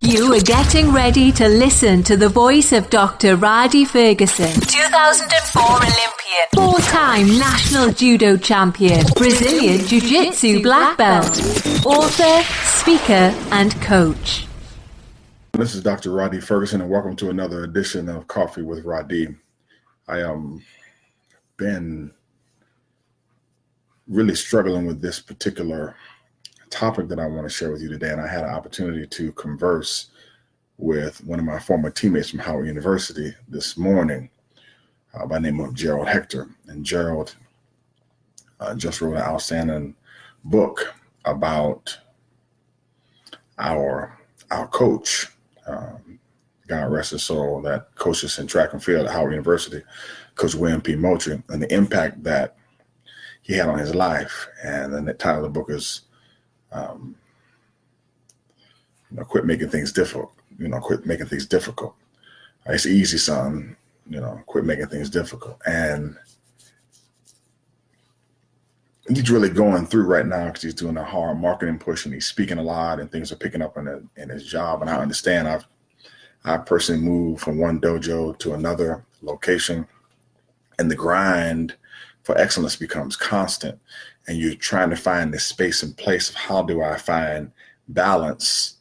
You are getting ready to listen to the voice of Dr. Rhadi Ferguson, 2004 Olympian, four-time national judo champion, Brazilian Jiu-Jitsu black belt, author, speaker, and coach. This is Dr. Rhadi Ferguson, and welcome to another edition of Coffee with Rhadi. I been really struggling with this particular topic that I want to share with you today, and I had an opportunity to converse with one of my former teammates from Howard University this morning by the name of Gerald Hector. And Gerald just wrote an outstanding book about our coach, God rest his soul, that coaches in track and field at Howard University, Coach William P. Moultrie, and the impact that he had on his life. And then the title of the book is Quit Making Things Difficult. Quit making things difficult. It's easy, son. Quit making things difficult. And he's really going through right now because he's doing a hard marketing push and he's speaking a lot and things are picking up in his job. And I understand. I personally moved from one dojo to another location, and the grind for excellence becomes constant. And you're trying to find this space and place of how do I find balance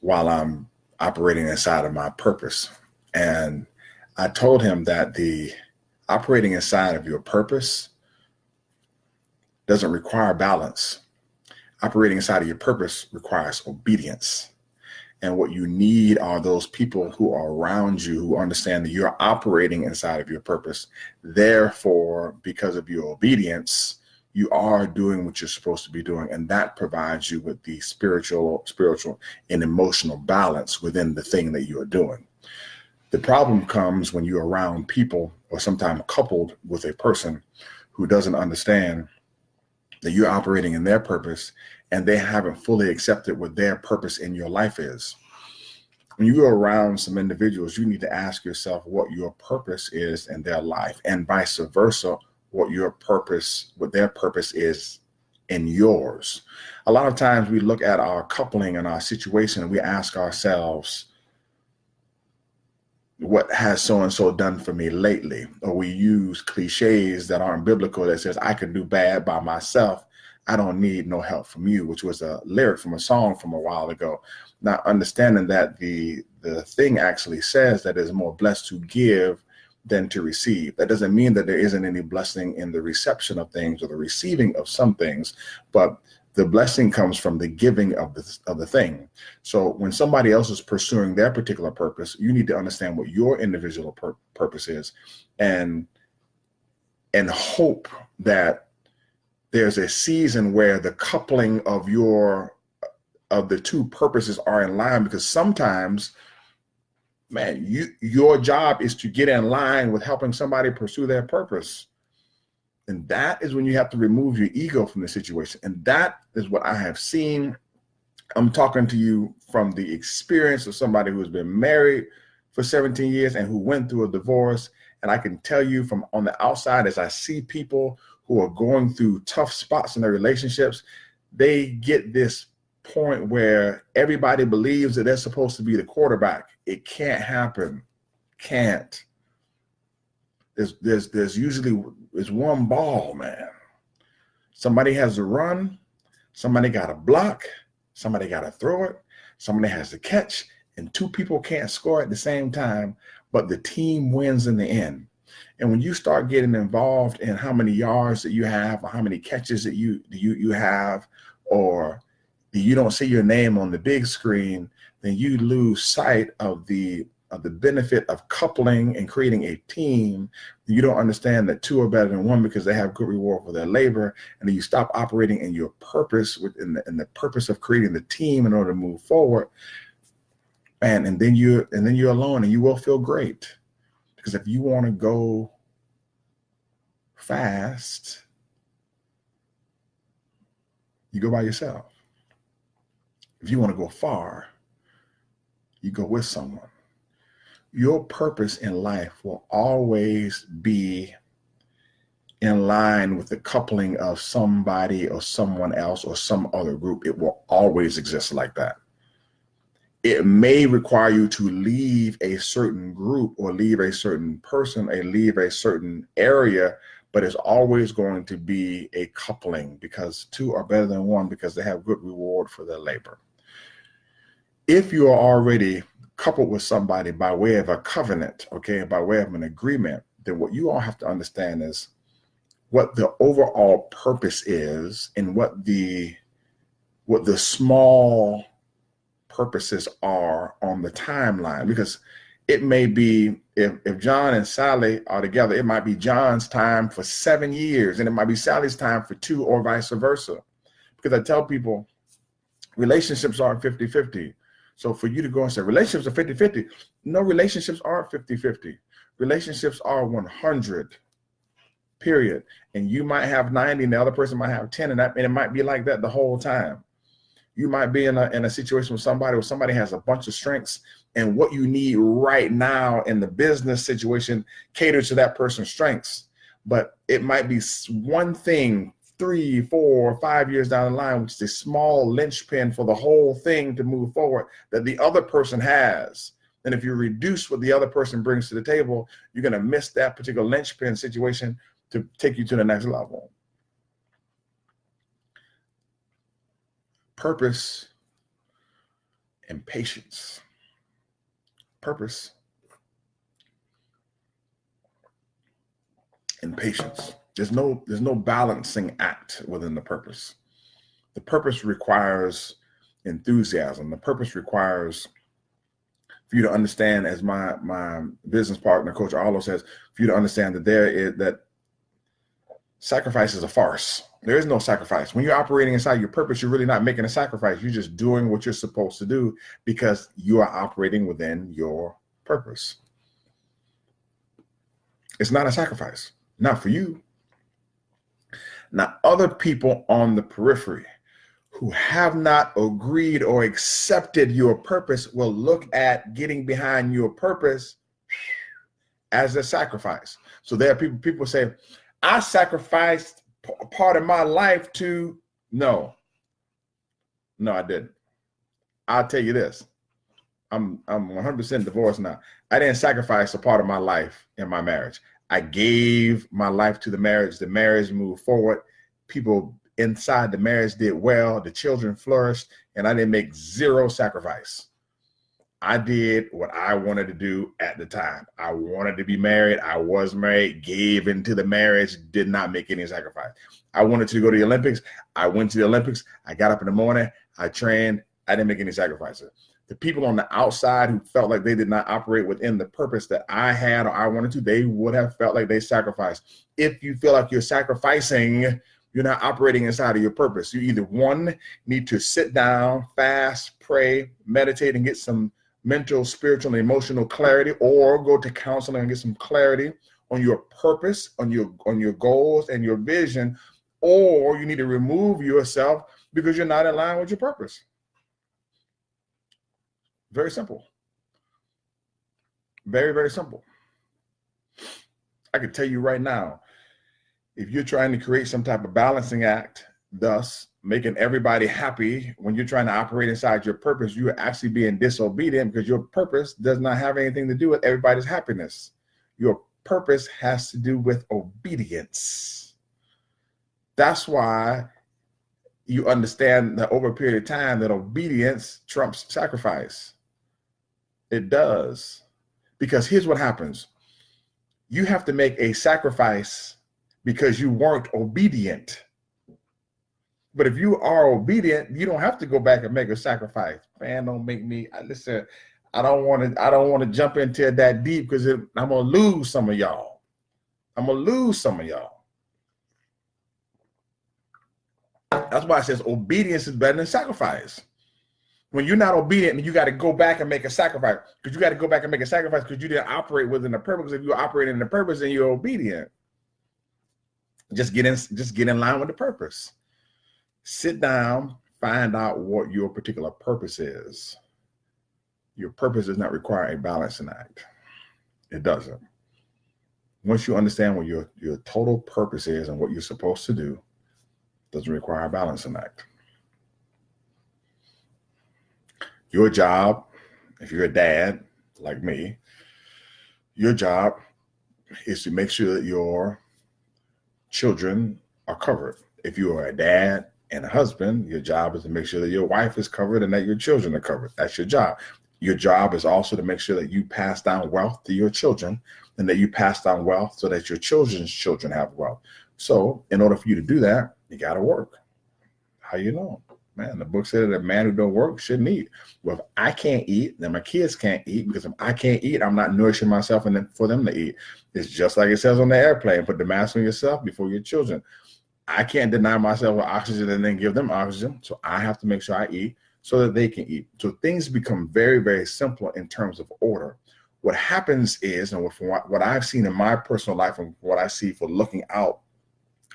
while I'm operating inside of my purpose. And I told him that the operating inside of your purpose doesn't require balance. Operating inside of your purpose requires obedience. And what you need are those people who are around you who understand that you're operating inside of your purpose. Therefore, because of your obedience, you are doing what you're supposed to be doing. And that provides you with the spiritual and emotional balance within the thing that you are doing. The problem comes when you're around people or sometimes coupled with a person who doesn't understand that you're operating in their purpose and they haven't fully accepted what their purpose in your life is. When you go around some individuals, you need to ask yourself what your purpose is in their life, and vice versa, what their purpose is in yours. A lot of times we look at our coupling and our situation and we ask ourselves, what has so-and-so done for me lately? Or we use cliches that aren't biblical that says, I can do bad by myself. I don't need no help from you, which was a lyric from a song from a while ago. Not understanding that the thing actually says that it's more blessed to give than to receive. That doesn't mean that there isn't any blessing in the reception of things or the receiving of some things, but the blessing comes from the giving of the thing. So when somebody else is pursuing their particular purpose, you need to understand what your individual purpose is, and hope that there's a season where the coupling of the two purposes are in line, because sometimes, man, your job is to get in line with helping somebody pursue their purpose. And that is when you have to remove your ego from the situation. And that is what I have seen. I'm talking to you from the experience of somebody who has been married for 17 years and who went through a divorce. And I can tell you from on the outside, as I see people who are going through tough spots in their relationships, they get this point where everybody believes that they're supposed to be the quarterback. It can't happen. Can't. There's usually one ball, man. Somebody has to run, somebody got to block, somebody got to throw it, somebody has to catch, and two people can't score at the same time, but the team wins in the end. And when you start getting involved in how many yards that you have, or how many catches that you have, or you don't see your name on the big screen, then you lose sight of the benefit of coupling and creating a team. You don't understand that two are better than one because they have good reward for their labor. And then you stop operating in your purpose in the purpose of creating the team in order to move forward. And then you're alone, and you will feel great. Because if you want to go fast, you go by yourself. If you want to go far, you go with someone. Your purpose in life will always be in line with the coupling of somebody or someone else or some other group. It will always exist like that. It may require you to leave a certain group or leave a certain person, or leave a certain area, but it's always going to be a coupling, because two are better than one because they have good reward for their labor. If you are already coupled with somebody by way of a covenant, okay, by way of an agreement, then what you all have to understand is what the overall purpose is and what the small purposes are on the timeline. Because it may be, if John and Sally are together, it might be John's time for 7 years and it might be Sally's time for 2, or vice versa. Because I tell people relationships aren't 50-50. So for you to go and say relationships are 50-50, no, relationships aren't 50-50. Relationships are 100, period. And you might have 90 and the other person might have 10, and it might be like that the whole time. You might be in a situation with somebody where somebody has a bunch of strengths, and what you need right now in the business situation caters to that person's strengths. But it might be one thing 3, 4, 5 years down the line, which is a small linchpin for the whole thing to move forward, that the other person has. And if you reduce what the other person brings to the table, you're going to miss that particular linchpin situation to take you to the next level. Purpose and patience. Purpose and patience. There's no balancing act within the purpose. The purpose requires enthusiasm. The purpose requires for you to understand, as my business partner, Coach Arlo, says, for you to understand that sacrifice is a farce. There is no sacrifice. When you're operating inside your purpose, you're really not making a sacrifice. You're just doing what you're supposed to do because you are operating within your purpose. It's not a sacrifice, not for you. Now, other people on the periphery who have not agreed or accepted your purpose will look at getting behind your purpose as a sacrifice. So there are people say, I sacrificed part of my life to, no, I didn't. I'll tell you this. I'm 100% divorced now. I didn't sacrifice a part of my life in my marriage. I gave my life to the marriage. The marriage moved forward. People inside the marriage did well. The children flourished, and I didn't make zero sacrifice. I did what I wanted to do at the time. I wanted to be married. I was married, gave into the marriage, did not make any sacrifice. I wanted to go to the Olympics. I went to the Olympics. I got up in the morning. I trained. I didn't make any sacrifices. The people on the outside who felt like they did not operate within the purpose that I had or I wanted to, they would have felt like they sacrificed. If you feel like you're sacrificing, you're not operating inside of your purpose. You either, one, need to sit down, fast, pray, meditate, and get some mental, spiritual, and emotional clarity, or go to counseling and get some clarity on your purpose, on your goals and your vision, or you need to remove yourself because you're not in line with your purpose. Very simple. Very, very simple. I can tell you right now, if you're trying to create some type of balancing act, thus making everybody happy when you're trying to operate inside your purpose, you are actually being disobedient because your purpose does not have anything to do with everybody's happiness. Your purpose has to do with obedience. That's why you understand that over a period of time that obedience trumps sacrifice. It does. Because here's what happens. You have to make a sacrifice because you weren't obedient. But if you are obedient, you don't have to go back and make a sacrifice. Man, don't make me, listen, I don't want to jump into it that deep because I'm going to lose some of y'all. That's why it says obedience is better than sacrifice. When you're not obedient, you got to go back and make a sacrifice, because you got to go back and make a sacrifice because you didn't operate within the purpose. If you're operating in the purpose and you're obedient, just get in line with the purpose. Sit down, find out what your particular purpose is. Your purpose does not require a balancing act. It doesn't. Once you understand what your total purpose is and what you're supposed to do, it doesn't require a balancing act. Your job if you're a dad like me, your job is to make sure that your children are covered. If you are a dad and a husband, your job is to make sure that your wife is covered and that your children are covered. That's your job. Your job is also to make sure that you pass down wealth to your children and that you pass down wealth so that your children's children have wealth. So in order for you to do that, you got to work. How you know? Man, the book said that a man who don't work shouldn't eat. Well, if I can't eat, then my kids can't eat, because if I can't eat, I'm not nourishing myself and then for them to eat. It's just like it says on the airplane, put the mask on yourself before your children. I can't deny myself oxygen and then give them oxygen. So I have to make sure I eat so that they can eat. So things become very, very simple in terms of order. What happens is, and from what I've seen in my personal life and what I see for looking out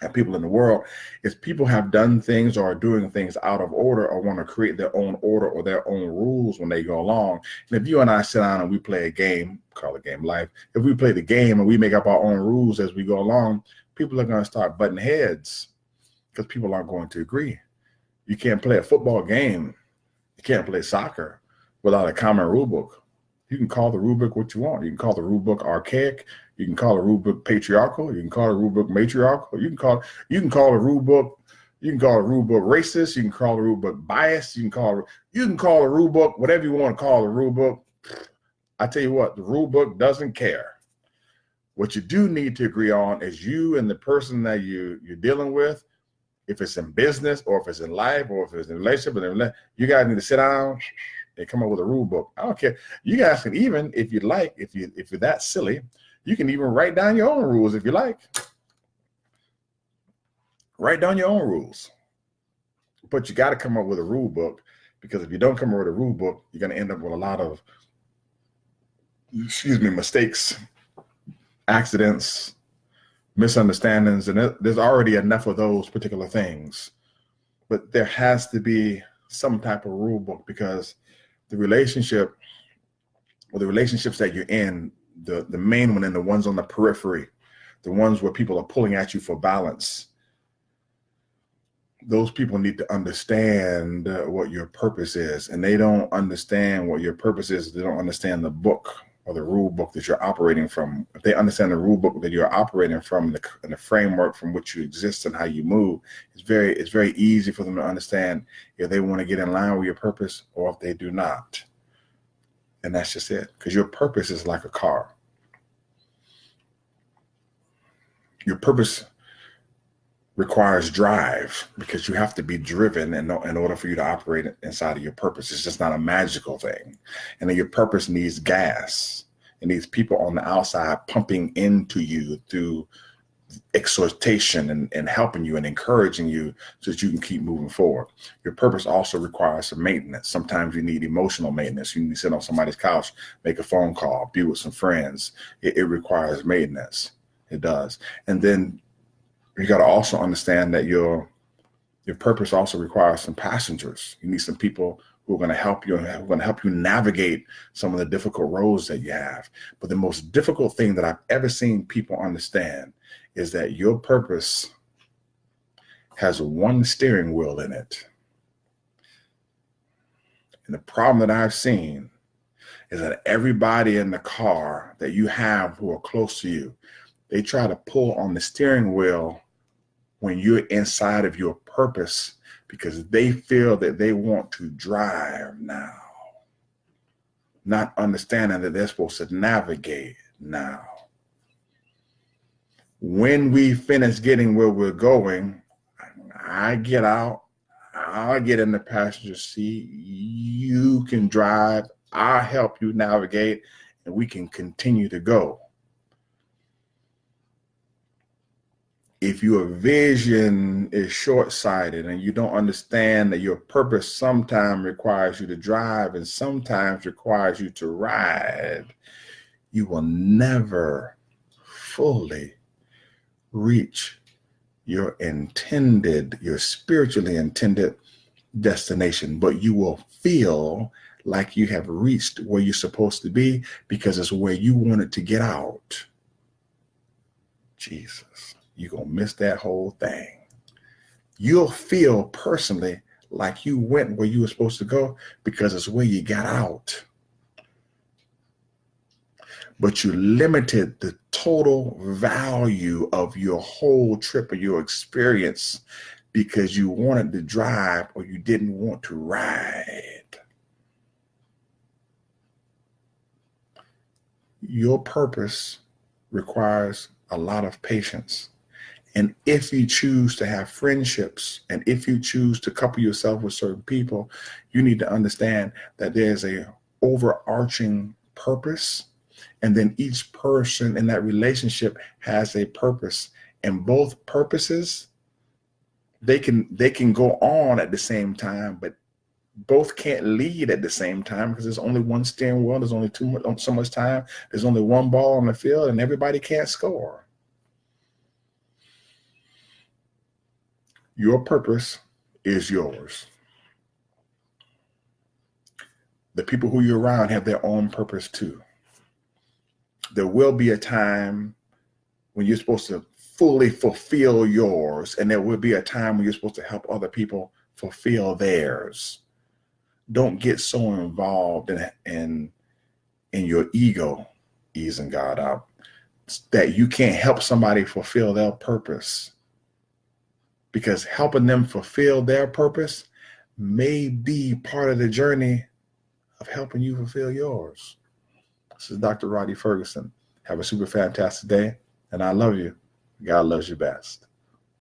at people in the world, is people have done things or are doing things out of order or want to create their own order or their own rules when they go along. And if you and I sit down and we play a game, call it game life, if we play the game and we make up our own rules as we go along, people are going to start butting heads because people aren't going to agree. You can't play a football game. You can't play soccer without a common rule book. You can call the rule book what you want. You can call the rule book archaic. You can call the rule book patriarchal. You can call the rule book matriarchal. You can call the rule book racist. You can call the rule book biased. You can call the rule book whatever you want to call the rule book. I tell you what, the rule book doesn't care. What you do need to agree on is you and the person that you're dealing with. If it's in business or if it's in life or if it's in a relationship, you guys need to sit down and come up with a rule book. I don't care. You guys can even, if you like, if you're that silly, you can even write down your own rules if you like. Write down your own rules. But you got to come up with a rule book, because if you don't come up with a rule book, you're going to end up with a lot of, mistakes, accidents, misunderstandings, and there's already enough of those particular things. But there has to be some type of rule book, because the relationship or the relationships that you're in, the main one and the ones on the periphery, the ones where people are pulling at you for balance, those people need to understand what your purpose is. And they don't understand what your purpose is. They don't understand the book or the rule book that you're operating from. If they understand the rule book that you're operating from and the framework from which you exist and how you move, it's very easy for them to understand if they want to get in line with your purpose or if they do not. And that's just it. Because your purpose is like a car. Your purpose requires drive, because you have to be driven in order for you to operate inside of your purpose. It's just not a magical thing. And then your purpose needs gas. It needs people on the outside pumping into you through exhortation and helping you and encouraging you so that you can keep moving forward. Your purpose also requires some maintenance. Sometimes you need emotional maintenance. You need to sit on somebody's couch, make a phone call, be with some friends. It requires maintenance. It does. And then you got to also understand that your purpose also requires some passengers. You need some people who are going to help you and who are going to help you navigate some of the difficult roads that you have. But the most difficult thing that I've ever seen people understand is that your purpose has one steering wheel in it. And the problem that I've seen is that everybody in the car that you have who are close to you, they try to pull on the steering wheel when you're inside of your purpose, because they feel that they want to drive now, not understanding that they're supposed to navigate now. When we finish getting where we're going, I get out, I'll get in the passenger seat, you can drive, I'll help you navigate, and we can continue to go. If your vision is short-sighted and you don't understand that your purpose sometimes requires you to drive and sometimes requires you to ride, you will never fully reach your spiritually intended destination, but you will feel like you have reached where you're supposed to be because it's where you wanted to get out. Jesus. You're going to miss that whole thing. You'll feel personally like you went where you were supposed to go because it's where you got out. but you limited the total value of your whole trip or your experience because you wanted to drive or you didn't want to ride. Your purpose requires a lot of patience. And if you choose to have friendships and if you choose to couple yourself with certain people, you need to understand that there's a overarching purpose. And then each person in that relationship has a purpose. And both purposes, they can go on at the same time, but both can't lead at the same time because there's only one steering wheel. There's only so much time. There's only one ball on the field and everybody can't score. Your purpose is yours. The people who you're around have their own purpose too. There will be a time when you're supposed to fully fulfill yours, and there will be a time when you're supposed to help other people fulfill theirs. Don't get so involved in your ego, easing God out, that you can't help somebody fulfill their purpose. Because helping them fulfill their purpose may be part of the journey of helping you fulfill yours. This is Dr. Rhadi Ferguson. Have a super fantastic day, and I love you. God loves you best.